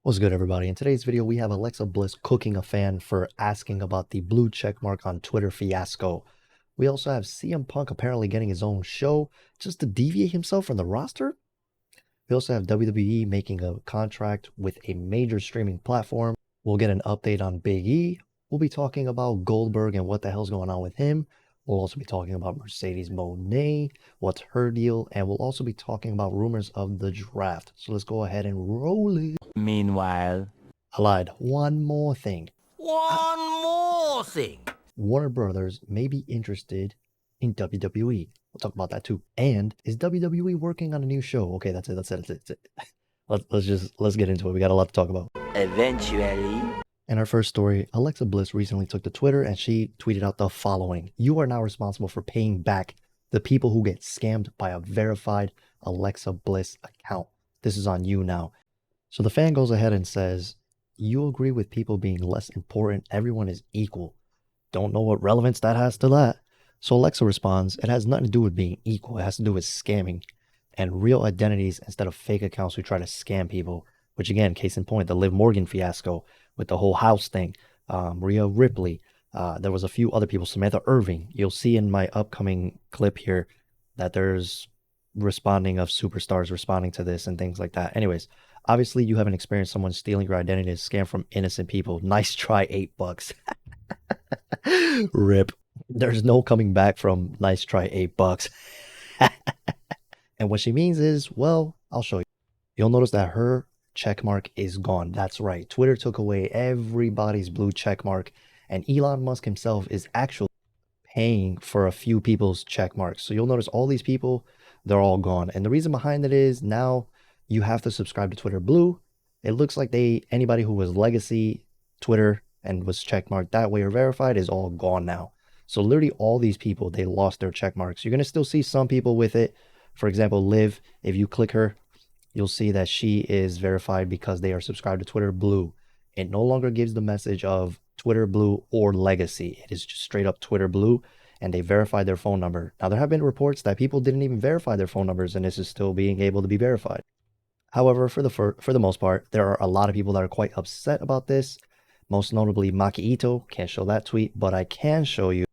What's good, everybody? In today's video, we have Alexa Bliss cooking a fan for asking about the blue checkmark on Twitter fiasco. We also have CM Punk apparently getting his own show just to deviate himself from the roster. We also have WWE making a contract with a major streaming platform. We'll get an update on Big E. We'll be talking about Goldberg and what the hell's going on with him. We'll also be talking about Mercedes Moné, what's her deal, and we'll also be talking about rumors of the draft. So let's go ahead and roll it. Meanwhile, I lied. One more thing. one more thing. Warner Brothers may be interested in WWE. We'll talk about that too. And is WWE working on a new show? Okay, that's it. Let's get into it. We got a lot to talk about. Eventually. And our first story, Alexa Bliss recently took to Twitter and she tweeted out the following. You are now responsible for paying back the people who get scammed by a verified Alexa Bliss account. This is on you now. So the fan goes ahead and says, you agree with people being less important. Everyone is equal. Don't know what relevance that has to that. So Alexa responds, it has nothing to do with being equal. It has to do with scamming and real identities instead of fake accounts who try to scam people. Which again, case in point, the Liv Morgan fiasco with the whole house thing, Rhea Ripley. There was a few other people, Samantha Irving. You'll see in my upcoming clip here that there's responding of superstars responding to this and things like that. Anyways, obviously you haven't experienced someone stealing your identity to scam from innocent people. Nice try, $8. Rip. There's no coming back from nice try, $8. And what she means is, well, I'll show you. You'll notice that her checkmark is gone. That's right. Twitter took away everybody's blue checkmark, and Elon Musk himself is actually paying for a few people's checkmarks. So you'll notice all these people, they're all gone. And the reason behind it is now you have to subscribe to Twitter Blue. It looks like anybody who was legacy Twitter and was checkmarked that way or verified is all gone now. So literally all these people, they lost their checkmarks. You're going to still see some people with it. For example, Liv, if you click her, you'll see that she is verified because they are subscribed to Twitter Blue. It no longer gives the message of Twitter Blue or legacy. It is just straight up Twitter Blue, and they verified their phone number. Now, there have been reports that people didn't even verify their phone numbers, and this is still being able to be verified. However, for the most part, there are a lot of people that are quite upset about this. Most notably, Maki Ito. Can't show that tweet, but I can show you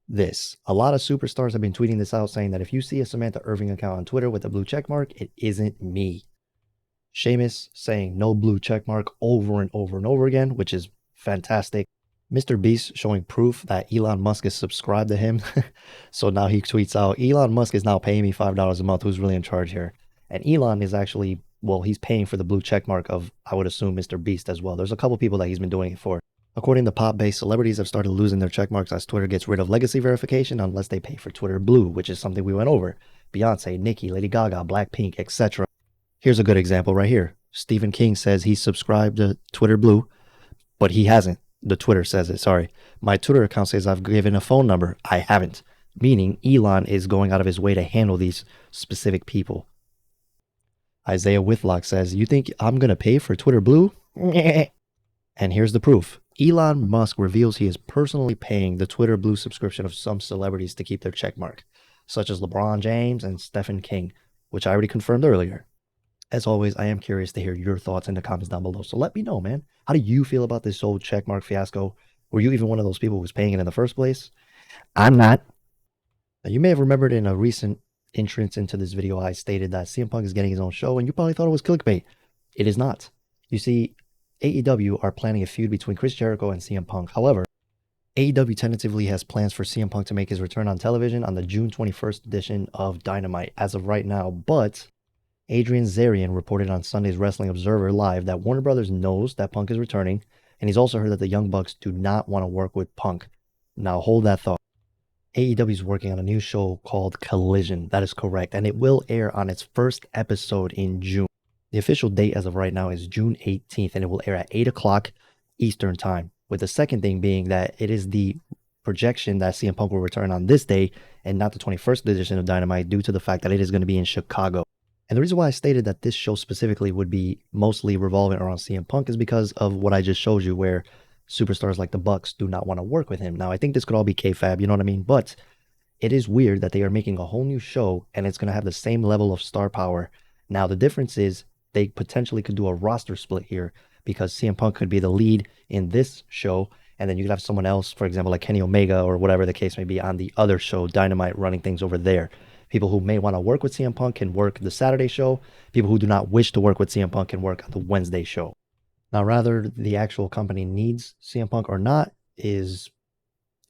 this. A lot of superstars have been tweeting this out, saying that if you see a Samantha Irving account on Twitter with a blue checkmark, it isn't me. Sheamus saying no blue checkmark over and over and over again, which is fantastic. Mr. Beast showing proof that Elon Musk is subscribed to him. So now he tweets out, Elon Musk is now paying me $5 a month. Who's really in charge here? And Elon is actually, well, he's paying for the blue checkmark of, I would assume, Mr. Beast as well. There's a couple people that he's been doing it for. According to pop-based, celebrities have started losing their checkmarks as Twitter gets rid of legacy verification unless they pay for Twitter Blue, which is something we went over. Beyonce, Nicki, Lady Gaga, Blackpink, etc. Here's a good example right here. Stephen King says he's subscribed to Twitter Blue, but he hasn't. The Twitter says it, sorry. My Twitter account says I've given a phone number. I haven't. Meaning Elon is going out of his way to handle these specific people. Isaiah Whitlock says, you think I'm going to pay for Twitter Blue? And here's the proof. Elon Musk reveals he is personally paying the Twitter Blue subscription of some celebrities to keep their checkmark, such as LeBron James and Stephen King, which I already confirmed earlier. As always, I am curious to hear your thoughts in the comments down below. So let me know, man. How do you feel about this whole checkmark fiasco? Were you even one of those people who was paying it in the first place? I'm not. Now, you may have remembered in a recent entrance into this video, I stated that CM Punk is getting his own show, and you probably thought it was clickbait. It is not. You see, AEW are planning a feud between Chris Jericho and CM Punk. However, AEW tentatively has plans for CM Punk to make his return on television on the June 21st edition of Dynamite as of right now, but Adrian Zarian reported on Sunday's Wrestling Observer Live that Warner Brothers knows that Punk is returning, and he's also heard that the Young Bucks do not want to work with Punk. Now hold that thought. AEW is working on a new show called Collision. That is correct, and it will air on its first episode in June. The official date as of right now is June 18th, and it will air at 8 o'clock Eastern Time, with the second thing being that it is the projection that CM Punk will return on this day and not the 21st edition of Dynamite due to the fact that it is going to be in Chicago. And the reason why I stated that this show specifically would be mostly revolving around CM Punk is because of what I just showed you, where superstars like the Bucks do not want to work with him. Now, I think this could all be kayfabe, you know what I mean? But it is weird that they are making a whole new show and it's going to have the same level of star power. Now, the difference is they potentially could do a roster split here because CM Punk could be the lead in this show, and then you could have someone else, for example, like Kenny Omega or whatever the case may be, on the other show, Dynamite, running things over there. People who may want to work with CM Punk can work the Saturday show. People who do not wish to work with CM Punk can work on the Wednesday show. Now, rather the actual company needs CM Punk or not is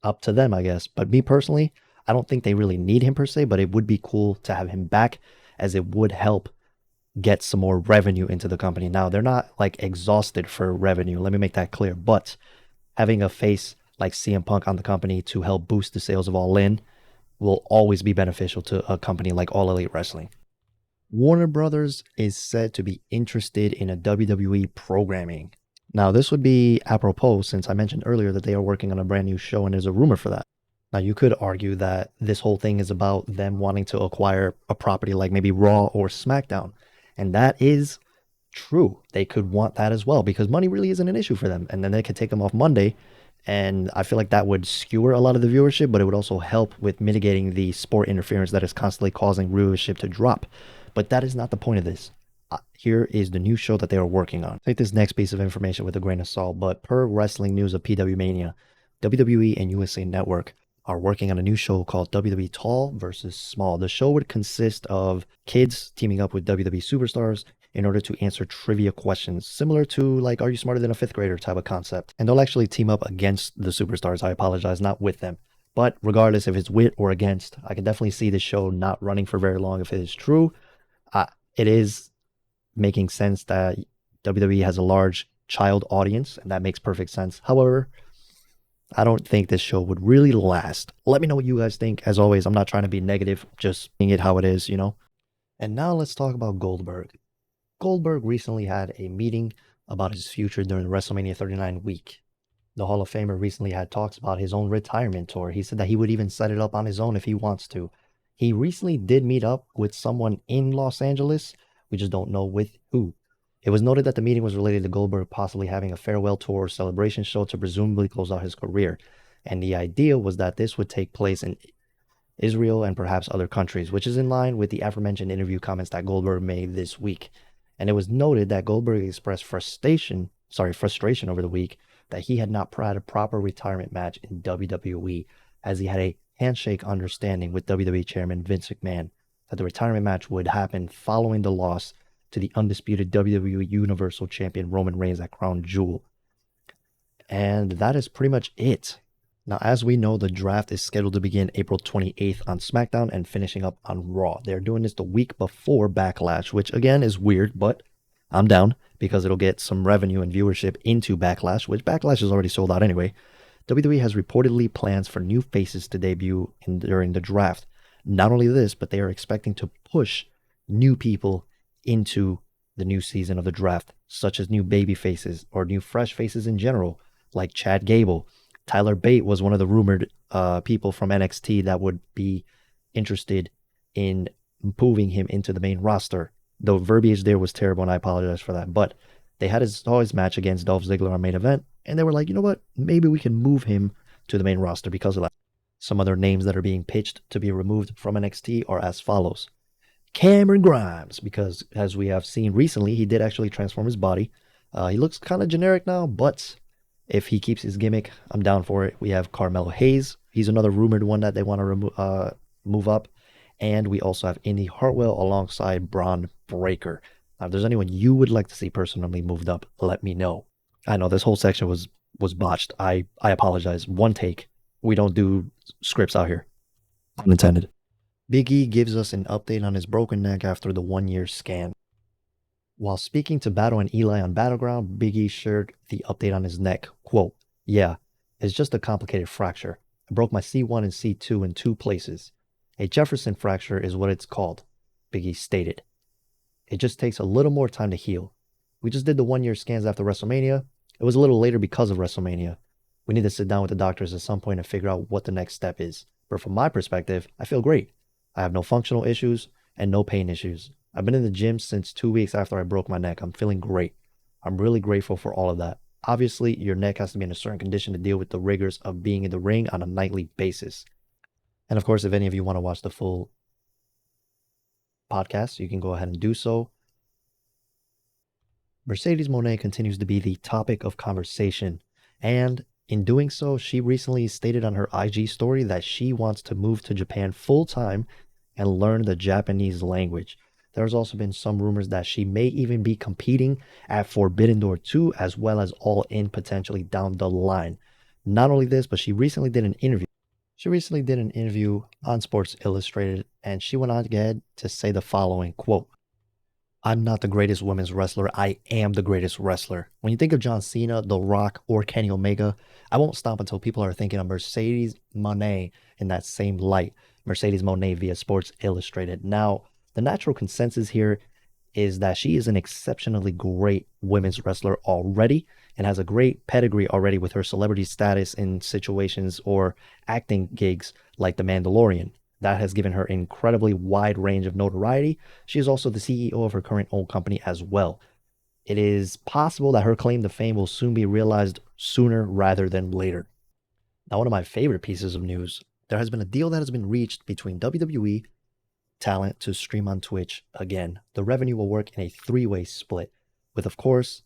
up to them, I guess. But me personally, I don't think they really need him per se, but it would be cool to have him back, as it would help get some more revenue into the company. Now, they're not like exhausted for revenue. Let me make that clear. But having a face like CM Punk on the company to help boost the sales of All In will always be beneficial to a company like All Elite Wrestling. Warner Brothers is said to be interested in a WWE programming. Now, this would be apropos since I mentioned earlier that they are working on a brand new show and there's a rumor for that. Now, you could argue that this whole thing is about them wanting to acquire a property like maybe Raw or SmackDown. And that is true. They could want that as well because money really isn't an issue for them. And then they could take them off Monday. And I feel like that would skewer a lot of the viewership, but it would also help with mitigating the sport interference that is constantly causing viewership to drop. But that is not the point of this. Here is the new show that they are working on. Take this next piece of information with a grain of salt, but per wrestling news of PW Mania, WWE and USA Network are working on a new show called WWE Tall versus Small. The show would consist of kids teaming up with WWE superstars in order to answer trivia questions, similar to like, are you smarter than a fifth grader type of concept. And they'll actually team up against the superstars. I apologize, not with them. But regardless if it's with or against, I can definitely see the show not running for very long if it is true. It is making sense that WWE has a large child audience, and that makes perfect sense. However, I don't think this show would really last. Let me know what you guys think. As always, I'm not trying to be negative, just seeing it how it is, you know? And now let's talk about Goldberg. Goldberg recently had a meeting about his future during the WrestleMania 39 week. The Hall of Famer recently had talks about his own retirement tour. He said that he would even set it up on his own if he wants to. He recently did meet up with someone in Los Angeles. We just don't know with who. It was noted that the meeting was related to Goldberg possibly having a farewell tour or celebration show to presumably close out his career. And the idea was that this would take place in Israel and perhaps other countries, which is in line with the aforementioned interview comments that Goldberg made this week. And it was noted that Goldberg expressed frustration over the week that he had not had a proper retirement match in WWE, as he had a handshake understanding with WWE Chairman Vince McMahon that the retirement match would happen following the loss to the undisputed WWE Universal Champion Roman Reigns at Crown Jewel. And that is pretty much it. Now, as we know, the draft is scheduled to begin April 28th on SmackDown and finishing up on Raw. They're doing this the week before Backlash, which again is weird, but I'm down because it'll get some revenue and viewership into Backlash, which Backlash is already sold out anyway. WWE has reportedly plans for new faces to debut during the draft. Not only this, but they are expecting to push new people into the new season of the draft, such as new baby faces or new fresh faces in general, like Chad Gable. Tyler Bate was one of the rumored people from NXT that would be interested in moving him into the main roster. Though verbiage there was terrible, and I apologize for that. But they had his match against Dolph Ziggler on main event, and they were like, you know what? Maybe we can move him to the main roster because of that. Some other names that are being pitched to be removed from NXT are as follows. Cameron Grimes, because as we have seen recently, he did actually transform his body. He looks kind of generic now, but if he keeps his gimmick, I'm down for it. We have Carmelo Hayes. He's another rumored one that they want to move up. And we also have Indy Hartwell alongside Braun Breaker. Now, if there's anyone you would like to see personally moved up, let me know. I know this whole section was botched. I apologize. One take. We don't do scripts out here. Unintended. Big E gives us an update on his broken neck after the 1-year scan. While speaking to Battle and Eli on Battleground, Big E shared the update on his neck. Quote, "Yeah, it's just a complicated fracture. I broke my C1 and C2 in 2 places. A Jefferson fracture is what it's called," Big E stated. "It just takes a little more time to heal. We just did the 1-year scans after WrestleMania. It was a little later because of WrestleMania. We need to sit down with the doctors at some point and figure out what the next step is. But from my perspective, I feel great. I have no functional issues and no pain issues. I've been in the gym since 2 weeks after I broke my neck. I'm feeling great. I'm really grateful for all of that. Obviously, your neck has to be in a certain condition to deal with the rigors of being in the ring on a nightly basis." And of course, if any of you want to watch the full podcast, you can go ahead and do so. Mercedes MONE continues to be the topic of conversation, and in doing so, she recently stated on her IG story that she wants to move to Japan full time and learn the Japanese language. There's also been some rumors that she may even be competing at Forbidden Door 2 as well as All In potentially down the line. Not only this, but she recently did an interview. On Sports Illustrated, and she went on ahead to say the following quote: "I'm not the greatest women's wrestler. I am the greatest wrestler. When you think of John Cena, The Rock, or Kenny Omega, I won't stop until people are thinking of Mercedes Moné in that same light." Mercedes Moné via Sports Illustrated. Now, the natural consensus here is that she is an exceptionally great women's wrestler already and has a great pedigree already with her celebrity status in situations or acting gigs like The Mandalorian. That has given her an incredibly wide range of notoriety. She is also the CEO of her current owned company as well. It is possible that her claim to fame will soon be realized sooner rather than later. Now, one of my favorite pieces of news, there has been a deal that has been reached between WWE talent to stream on Twitch again. The revenue will work in a three-way split, with, of course,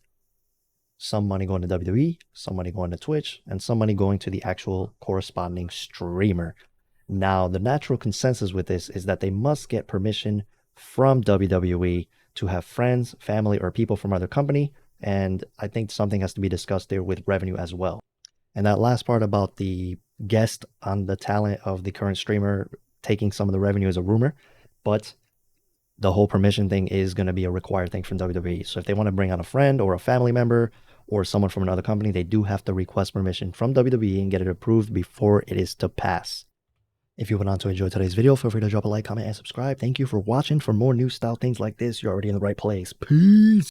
some money going to WWE, some money going to Twitch, and some money going to the actual corresponding streamer. Now, the natural consensus with this is that they must get permission from WWE to have friends, family, or people from other company, and I think something has to be discussed there with revenue as well. And that last part about the guest on the talent of the current streamer taking some of the revenue is a rumor, but the whole permission thing is going to be a required thing from WWE. So if they want to bring on a friend or a family member or someone from another company, they do have to request permission from WWE and get it approved before it is to pass. If you went on to enjoy today's video, feel free to drop a like, comment, and subscribe. Thank you for watching. For more new style things like this, you're already in the right place. Peace.